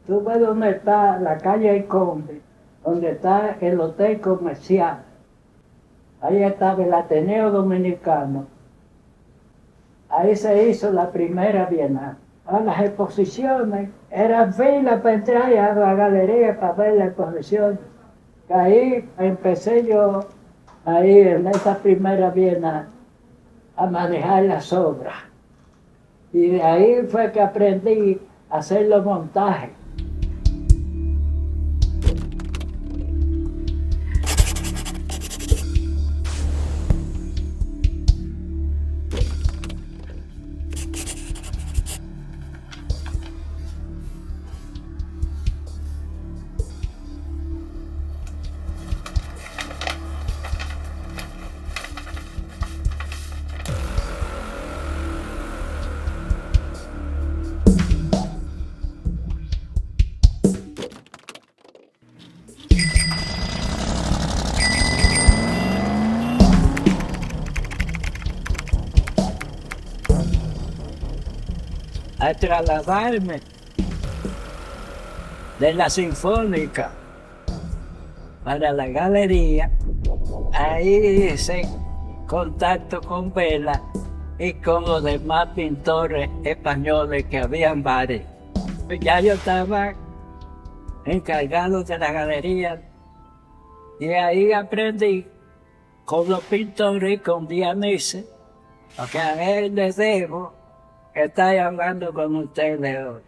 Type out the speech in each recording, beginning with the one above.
Tú ves donde está la calle El Conde, donde está el hotel comercial. Ahí estaba el Ateneo Dominicano. Ahí se hizo la primera Bienal. Las exposiciones eran filas para entrar a la galería para ver las exposiciones. Ahí empecé yo, ahí en esa primera Bienal, a manejar las obras. Y de ahí fue que aprendí a hacer los montajes. A trasladarme de la Sinfónica para la galería, ahí hice contacto con Vela y con los demás pintores españoles que habían varios. Ya yo estaba encargado de la galería y ahí aprendí con los pintores y con Dianice, porque a él les debo que estoy hablando con ustedes hoy.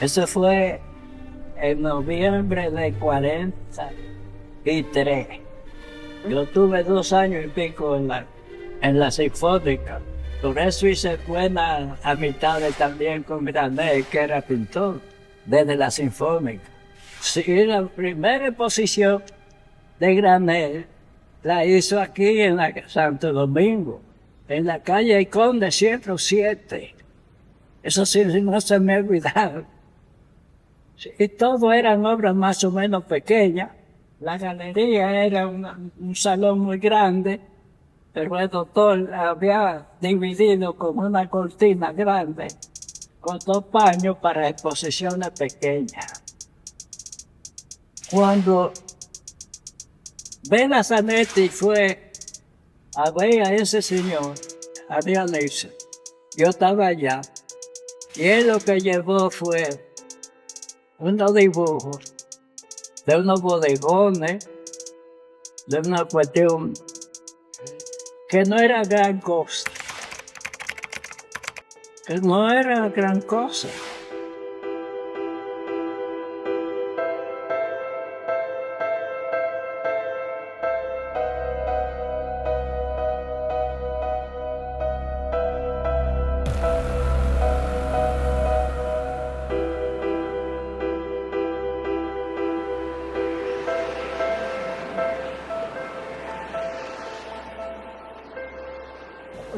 Eso fue en noviembre de 43. Yo tuve 2 años y pico en la Sinfónica. Por eso hice buenas amistades también con Granel, que era pintor, desde la Sinfónica. Sí, la primera exposición de Granel la hizo aquí en Santo Domingo, en la calle El Conde 107. Eso sí, no se me ha olvidado. Sí, y todo eran obras más o menos pequeñas. La galería era un salón muy grande, pero el doctor había dividido con una cortina grande, con 2 paños para exposiciones pequeñas. Cuando Vela Zanetti fue a ver a ese señor, a Dianice, yo estaba allá. Y él lo que llevó fue unos dibujos de unos bodegones, de una cuestión que no era gran cosa. Que no era gran cosa.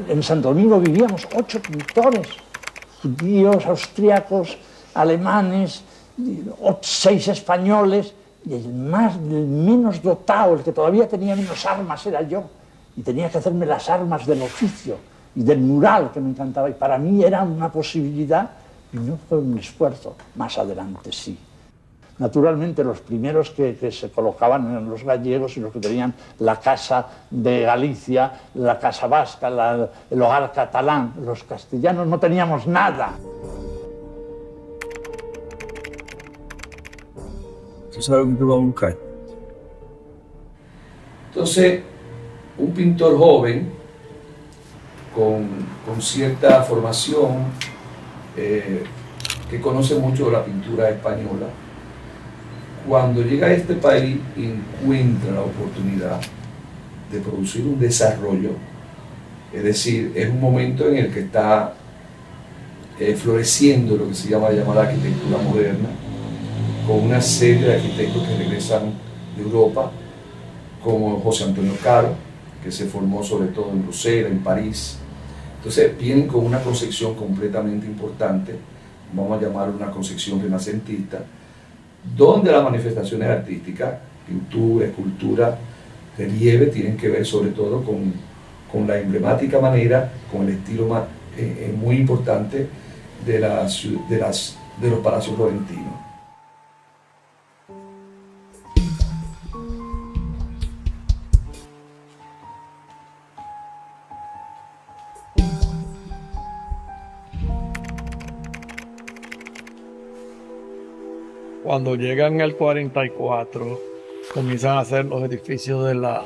En Santo Domingo vivíamos 8 pintores, judíos, austriacos, alemanes, 6 españoles, y el menos dotado, el que todavía tenía menos armas era yo, y tenía que hacerme las armas del oficio y del mural, que me encantaba, y para mí era una posibilidad, y no fue un esfuerzo. Más adelante sí. Naturalmente, los primeros que se colocaban eran los gallegos y los que tenían la Casa de Galicia, la Casa Vasca, el Hogar Catalán. Los castellanos no teníamos nada. ¿Tú sabes lo que va a buscar? Entonces, un pintor joven, con cierta formación, que conoce mucho de la pintura española, cuando llega a este país encuentra la oportunidad de producir un desarrollo, es decir, es un momento en el que está floreciendo lo que se llama la llamada arquitectura moderna, con una serie de arquitectos que regresan de Europa, como José Antonio Caro, que se formó sobre todo en Bruselas, en París. Entonces vienen con una concepción completamente importante, vamos a llamarlo una concepción renacentista, donde las manifestaciones artísticas, pintura, escultura, relieve, tienen que ver sobre todo con la emblemática manera, con el estilo muy importante de los palacios florentinos. Cuando llegan en el 44, comienzan a hacer los edificios de la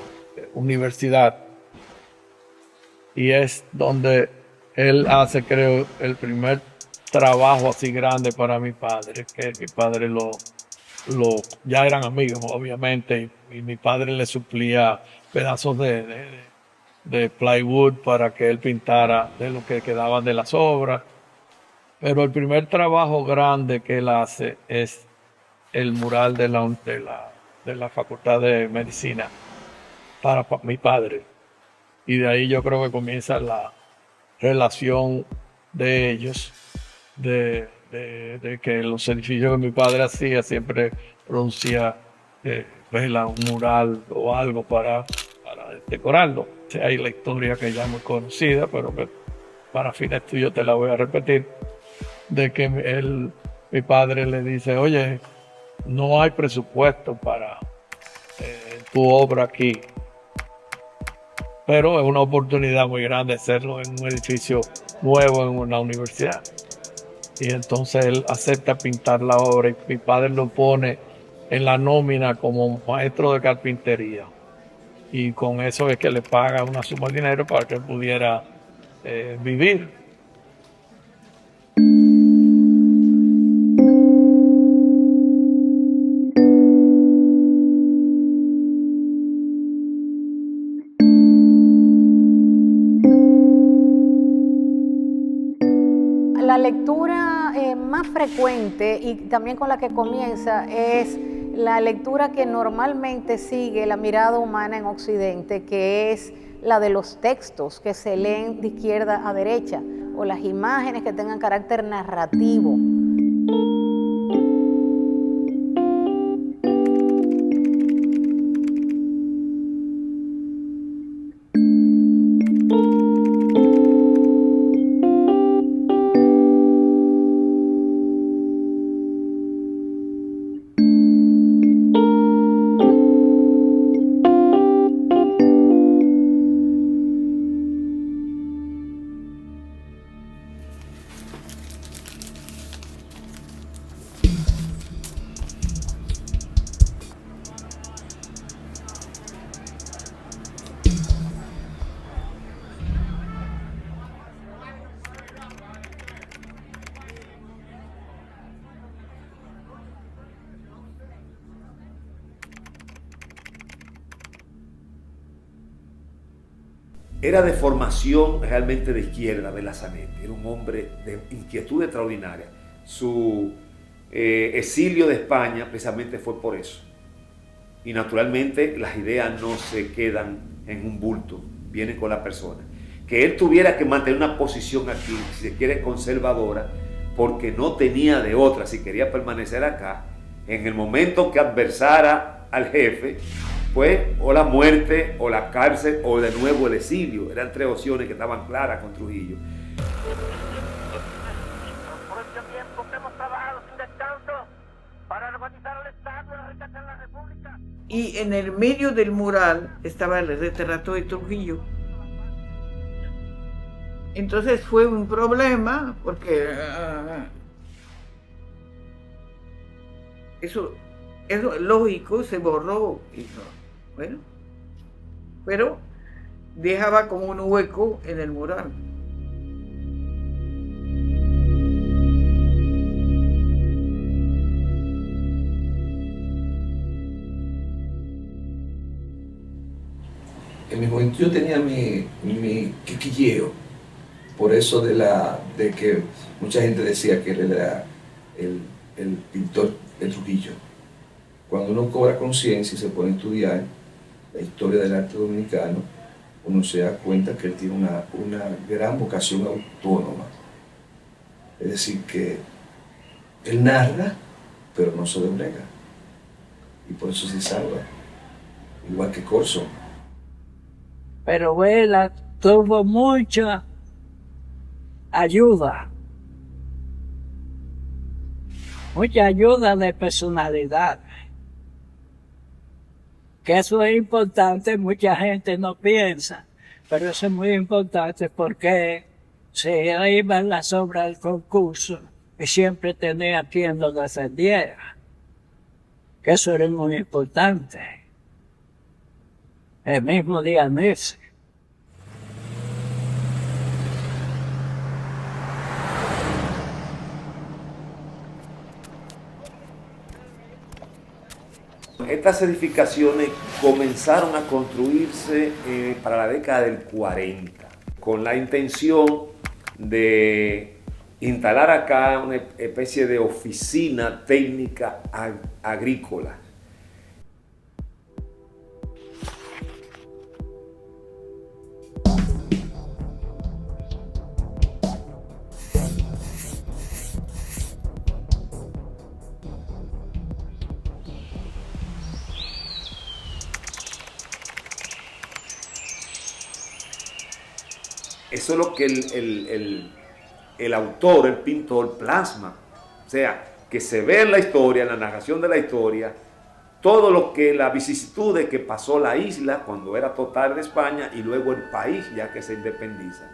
universidad. Y es donde él hace, creo, el primer trabajo así grande para mi padre, que mi padre ya eran amigos, obviamente, y mi padre le suplía pedazos de plywood para que él pintara de lo que quedaban de las obras. Pero el primer trabajo grande que él hace es el mural de la Facultad de Medicina para mi padre. Y de ahí yo creo que comienza la relación de ellos, de que los edificios que mi padre hacía siempre producía un mural o algo para decorarlo. O sea, hay la historia que ya es muy conocida, pero que para fines tuyos te la voy a repetir, de que mi padre le dice, oye, no hay presupuesto para tu obra aquí, pero es una oportunidad muy grande hacerlo en un edificio nuevo en una universidad. Y entonces él acepta pintar la obra y mi padre lo pone en la nómina como maestro de carpintería. Y con eso es que le paga una suma de dinero para que él pudiera vivir. La lectura más frecuente y también con la que comienza es la lectura que normalmente sigue la mirada humana en Occidente, que es la de los textos que se leen de izquierda a derecha o las imágenes que tengan carácter narrativo. Era de formación realmente de izquierda, Belazanetti. Era un hombre de inquietud extraordinaria. Su exilio de España precisamente fue por eso. Y naturalmente las ideas no se quedan en un bulto, vienen con la persona. Que él tuviera que mantener una posición aquí, si se quiere conservadora, porque no tenía de otra, si quería permanecer acá, en el momento que adversara al jefe, pues o la muerte, o la cárcel, o de nuevo el exilio. Eran tres opciones que estaban claras con Trujillo. Por este tiempo que hemos trabajado sin descanso para organizar el Estado y la riqueza en la República. Y en el medio del mural estaba el retrato de Trujillo. Entonces fue un problema porque eso lógico, se borró. Bueno, pero dejaba como un hueco en el mural. En mi juventud yo tenía mi quiquilleo, por eso de que mucha gente decía que él era el pintor de Trujillo. Cuando uno cobra conciencia y se pone a estudiar la historia del arte dominicano, uno se da cuenta que él tiene una gran vocación autónoma. Es decir, que él narra, pero no se doblega. Y por eso se salva, igual que Corso. Pero Vela tuvo mucha ayuda de personalidad. Que eso es importante, mucha gente no piensa, pero eso es muy importante porque se iban las obras del concurso y siempre tenía quien lo defendiera. que eso era muy importante. El mismo día mes. Estas edificaciones comenzaron a construirse para la década del 40, con la intención de instalar acá una especie de oficina técnica agrícola. Eso es lo que el autor, el pintor, plasma. O sea, que se ve en la historia, en la narración de la historia, todo lo que, las vicisitudes que pasó la isla cuando era total de España y luego el país ya que se independiza.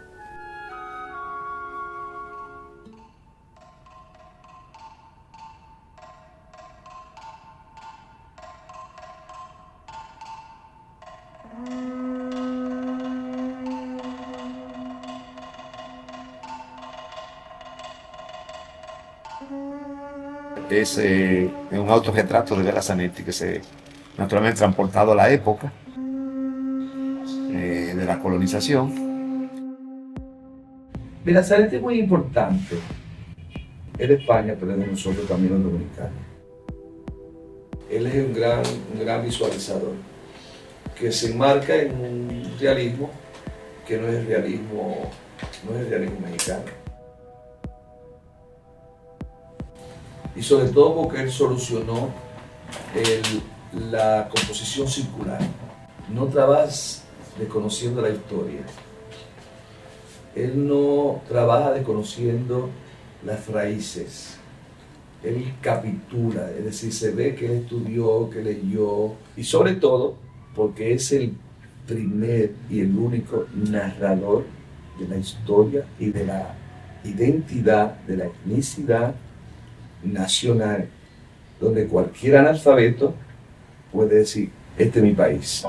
Es un autorretrato de Vera Zanetti que se naturalmente transportado a la época de la colonización. Vera Zanetti es muy importante. Es de España, pero es de nosotros también los dominicanos. Él es un gran visualizador que se enmarca en un realismo que no es el realismo mexicano. Y sobre todo porque él solucionó la composición circular. No trabajas desconociendo la historia. Él no trabaja desconociendo las raíces. Él captura, es decir, se ve que él estudió, que leyó, y sobre todo porque es el primer y el único narrador de la historia y de la identidad, de la etnicidad nacional, donde cualquier analfabeto puede decir, este es mi país.